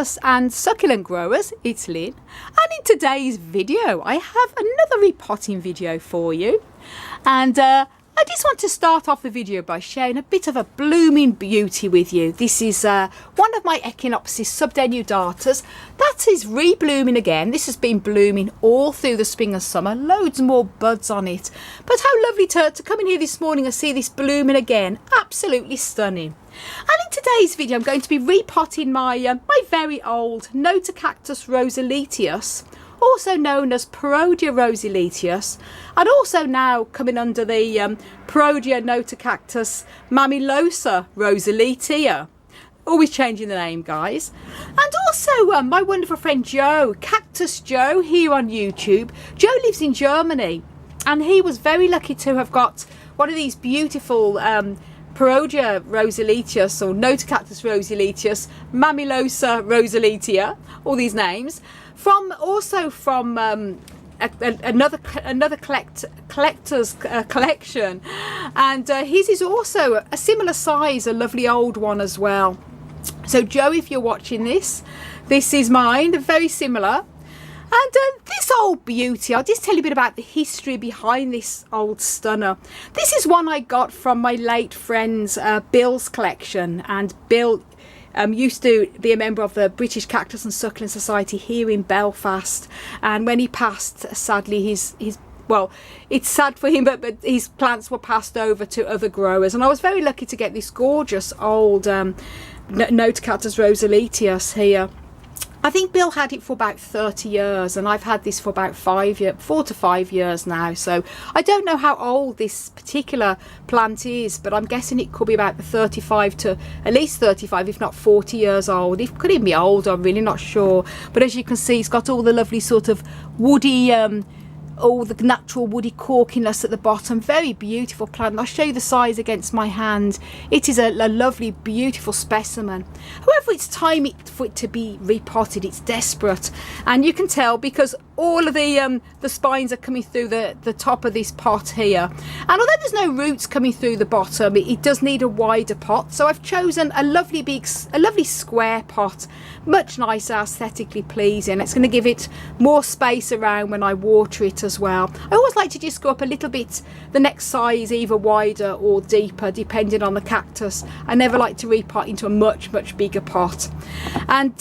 cactus and succulent growers, it's Lynn, and in today's video I have another repotting video for you, and I just want to start off the video by sharing a bit of a blooming beauty with you. This is one of my Echinopsis subdenudatas that is reblooming again. This has been blooming all through the spring and summer, loads more buds on it, but how lovely to come in here this morning and see this blooming again. Absolutely stunning. And in today's video I'm going to be repotting my my very old Notocactus roseoluteus, also known as Parodia roseoluteus, and also now coming under the Parodia Notocactus mammulosa roseolutea. Always changing the name, guys. And also my wonderful friend Joe, Cactus Joe, here on YouTube. Joe lives in Germany, and he was very lucky to have got one of these beautiful Parodia roseoluteus or Notocactus roseoluteus, mammulosa roseolutea, all these names, from another collector's collection, and his is also a similar size, a lovely old one as well. So Joe, if you're watching this is mine, very similar. And this old beauty, I'll just tell you a bit about the history behind this old stunner. This is one I got from my late friend's Bill's collection, and Bill used to be a member of the British Cactus and Succulent Society here in Belfast, and when he passed, sadly, his well, it's sad for him, but his plants were passed over to other growers, and I was very lucky to get this gorgeous old Notocactus roseoluteus here. I think Bill had it for about 30 years, and I've had this for about 4 to 5 years now. So I don't know how old this particular plant is, but I'm guessing it could be about 35 to at least 35, if not 40 years old. It could even be older, I'm really not sure. But as you can see, it's got all the lovely sort of woody, all the natural woody corkiness at the bottom. Very beautiful plant. I'll show you the size against my hand. It is a lovely, beautiful specimen. However, it's time for it to be repotted. It's desperate, and you can tell because all of the spines are coming through the top of this pot here, and although there's no roots coming through the bottom, it does need a wider pot. So I've chosen a lovely square pot, much nicer, aesthetically pleasing. It's going to give it more space around when I water it as well. I always like to just go up a little bit the next size, either wider or deeper, depending on the cactus. I never like to repot into a much bigger pot. And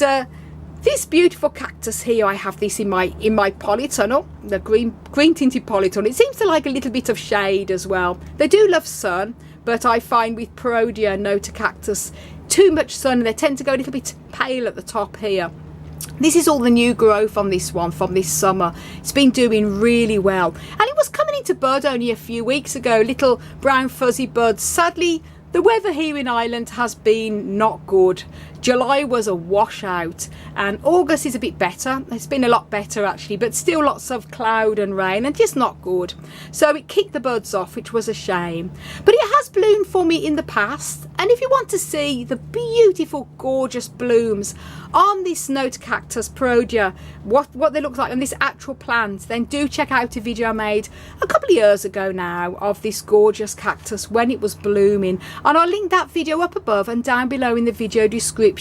this beautiful cactus here, I have this in my polytunnel, the green tinted polytunnel. It seems to like a little bit of shade as well. They do love sun, but I find with Parodia Notocactus, too much sun, and they tend to go a little bit pale at the top here. This is all the new growth on this one from this summer. It's been doing really well, and it was coming into bud only a few weeks ago, little brown fuzzy buds. Sadly, the weather here in Ireland has been not good. July was a washout, and August is a bit better. It's been a lot better actually, but still lots of cloud and rain and just not good. So it kicked the buds off, which was a shame. But it has bloomed for me in the past, and if you want to see the beautiful, gorgeous blooms on this Notocactus Parodia, what they look like on this actual plant, then do check out a video I made a couple of years ago now of this gorgeous cactus when it was blooming, and I'll link that video up above and down below in the video description,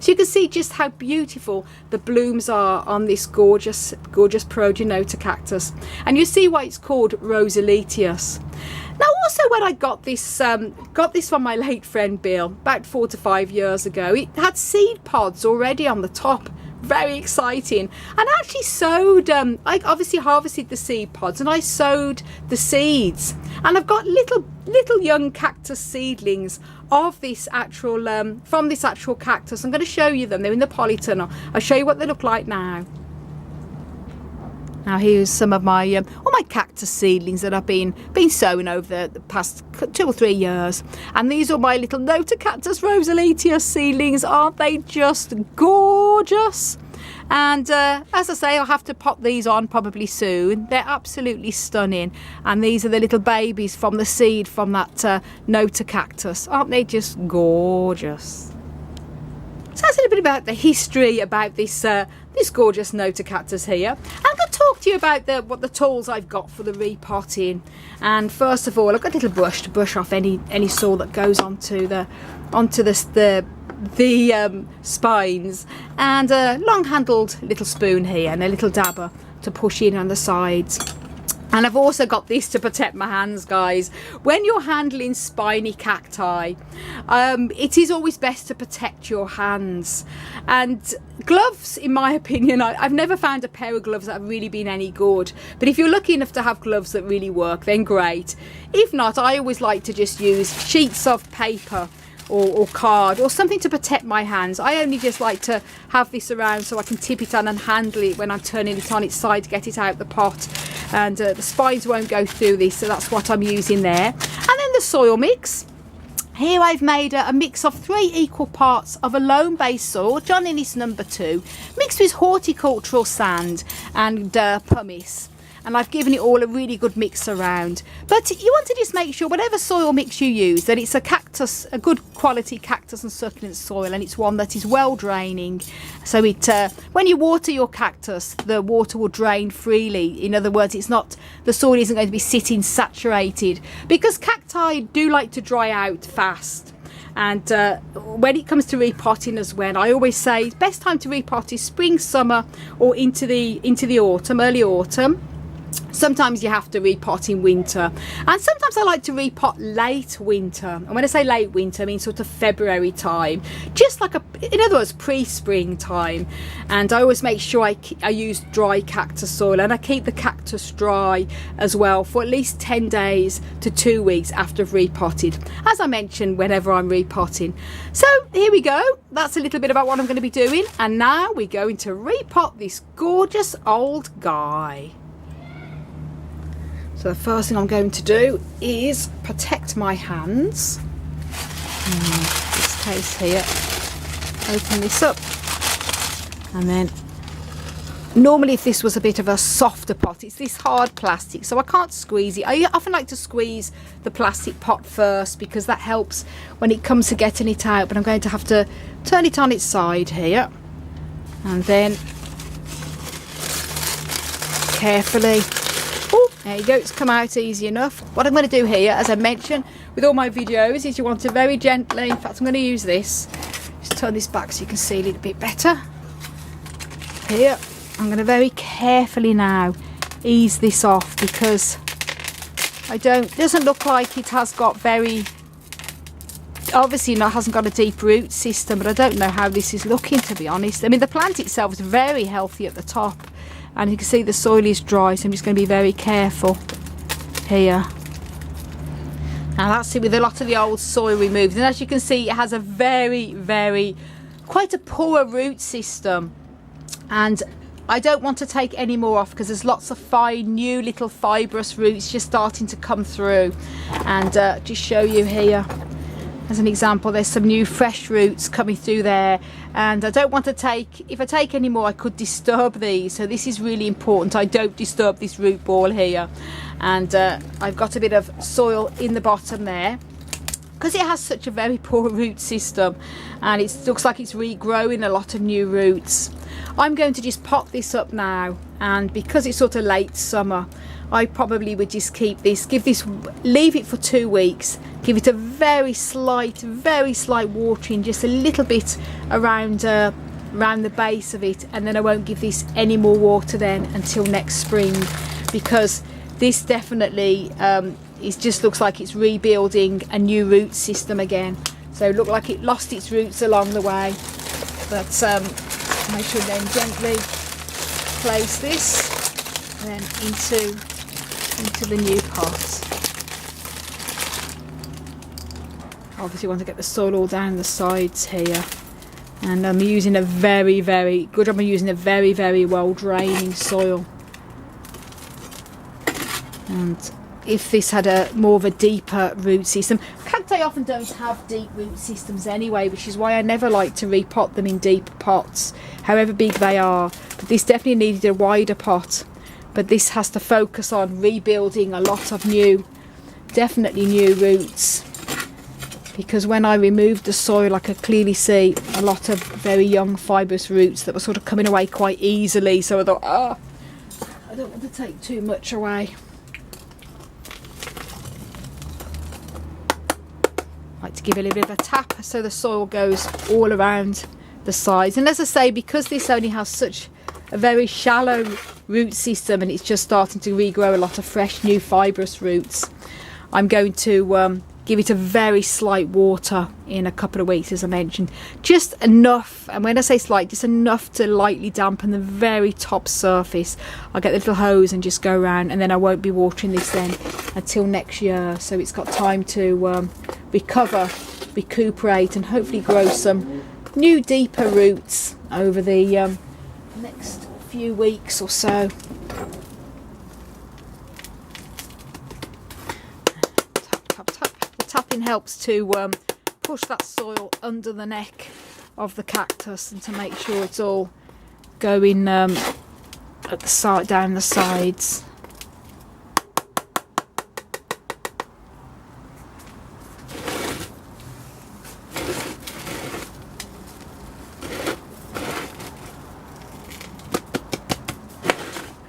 so you can see just how beautiful the blooms are on this gorgeous Parodia Notocactus, and you see why it's called roseoluteus. Now, also when I got this from my late friend Bill about 4 to 5 years ago, it had seed pods already on the top. Very exciting. And I actually sowed, I obviously harvested the seed pods and I sowed the seeds, and I've got little young cactus seedlings of this actual from this actual cactus. I'm going to show you them. They're in the polytunnel. I'll show you what they look like now. Now here's some of my all my cactus seedlings that I've been sowing over the past 2 or 3 years, and these are my little Notocactus roseoluteus seedlings. Aren't they just gorgeous? And as I say, I'll have to pop these on probably soon. They're absolutely stunning, and these are the little babies from the seed from that Notocactus. Aren't they just gorgeous? So that's a little bit about the history about this this gorgeous Notocactus here. I'm going to talk to you about what the tools I've got for the repotting. And first of all, I've got a little brush to brush off any soil that goes onto the onto the spines, and a long-handled little spoon here and a little dabber to push in on the sides. And I've also got this to protect my hands, guys. When you're handling spiny cacti, it is always best to protect your hands. And gloves, in my opinion, I've never found a pair of gloves that have really been any good. But if you're lucky enough to have gloves that really work, then great. If not, I always like to just use sheets of paper or card or something to protect my hands. I only just like to have this around so I can tip it on and handle it when I'm turning it on its side to get it out the pot, and the spines won't go through this, so that's what I'm using there. And then the soil mix. Here I've made a mix of 3 equal parts of a loam-based soil, John Innes number 2, mixed with horticultural sand and pumice. And I've given it all a really good mix around. But you want to just make sure whatever soil mix you use, that it's a cactus, a good quality cactus and succulent soil, and it's one that is well draining. So it when you water your cactus, the water will drain freely. In other words, it's not, the soil isn't going to be sitting saturated, because cacti do like to dry out fast. And when it comes to repotting as well, I always say best time to repot is spring, summer, or into the autumn, early autumn. Sometimes you have to repot in winter, and sometimes I like to repot late winter. And when I say late winter, I mean sort of February time, just like in other words, pre-spring time. And I always make sure I use dry cactus soil, and I keep the cactus dry as well for at least 10 days to 2 weeks after I've repotted, as I mentioned whenever I'm repotting. So here we go, that's a little bit about what I'm going to be doing, and now we're going to repot this gorgeous old guy. So the first thing I'm going to do is protect my hands. In this case here, open this up, and then normally if this was a bit of a softer pot, it's this hard plastic, so I can't squeeze it. I often like to squeeze the plastic pot first because that helps when it comes to getting it out, but I'm going to have to turn it on its side here, and then carefully. There you go, it's come out easy enough. What I'm going to do here, as I mentioned with all my videos, is you want to very gently, in fact I'm going to use this, just turn this back so you can see a little bit better. Here, I'm going to very carefully now ease this off, because it doesn't look like it has got very, obviously it hasn't got a deep root system, but I don't know how this is looking, to be honest. I mean, the plant itself is very healthy at the top, and you can see the soil is dry, so I'm just going to be very careful here. Now that's it with a lot of the old soil removed, and as you can see, it has a quite a poor root system, and I don't want to take any more off because there's lots of fine new little fibrous roots just starting to come through. And just show you here as an example, there's some new fresh roots coming through there, and I don't want to take, if I take any more I could disturb these, so this is really important I don't disturb this root ball here. And I've got a bit of soil in the bottom there because it has such a very poor root system, and it looks like it's regrowing a lot of new roots. I'm going to just pot this up now, and because it's sort of late summer, I probably would just keep this, leave it for 2 weeks, give it a very slight watering, just a little bit around the base of it, and then I won't give this any more water then until next spring, because this definitely it just looks like it's rebuilding a new root system again. So it looked like it lost its roots along the way, but I should then gently place this then into the new pot. Obviously want to get the soil all down the sides here, and I'm using a very well draining soil. And if this had a more of a deeper root system, cacti often don't have deep root systems anyway, which is why I never like to repot them in deep pots, however big they are. But this definitely needed a wider pot, but this has to focus on rebuilding a lot of definitely new roots, because when I removed the soil I could clearly see a lot of very young fibrous roots that were sort of coming away quite easily. So I thought, I don't want to take too much away. like to give it a little bit of a tap so the soil goes all around the sides. And as I say, because this only has such a very shallow root system and it's just starting to regrow a lot of fresh new fibrous roots, I'm going to give it a very slight water in a couple of weeks, as I mentioned, just enough. And when I say slight, just enough to lightly dampen the very top surface. I'll get the little hose and just go around, and then I won't be watering this then until next year, so it's got time to recover, recuperate, and hopefully grow some new deeper roots over the next few weeks or so. Tapping helps to push that soil under the neck of the cactus and to make sure it's all going at the side, down the sides.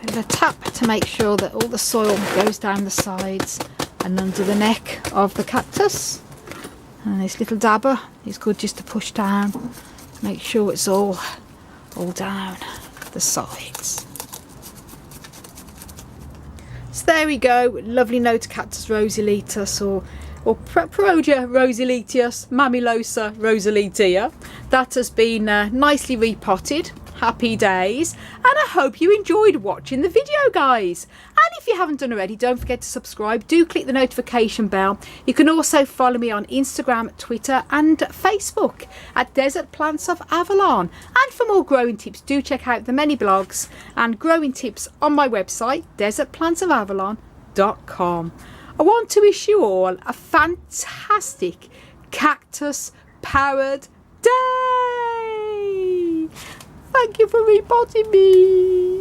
And a tap to make sure that all the soil goes down the sides and under the neck of the cactus. And this little dabber is good just to push down, make sure it's all down the sides. So there we go, lovely Notocactus roseoluteus, or Parodia roseoluteus, mammulosa roseolutea. That has been nicely repotted. Happy days, and I hope you enjoyed watching the video, guys. And if you haven't done already, don't forget to subscribe. Do click the notification bell. You can also follow me on Instagram, Twitter and Facebook at Desert Plants of Avalon. And for more growing tips, do check out the many blogs and growing tips on my website, desertplantsofavalon.com. I want to wish you all a fantastic cactus powered day. Thank you for repotting me.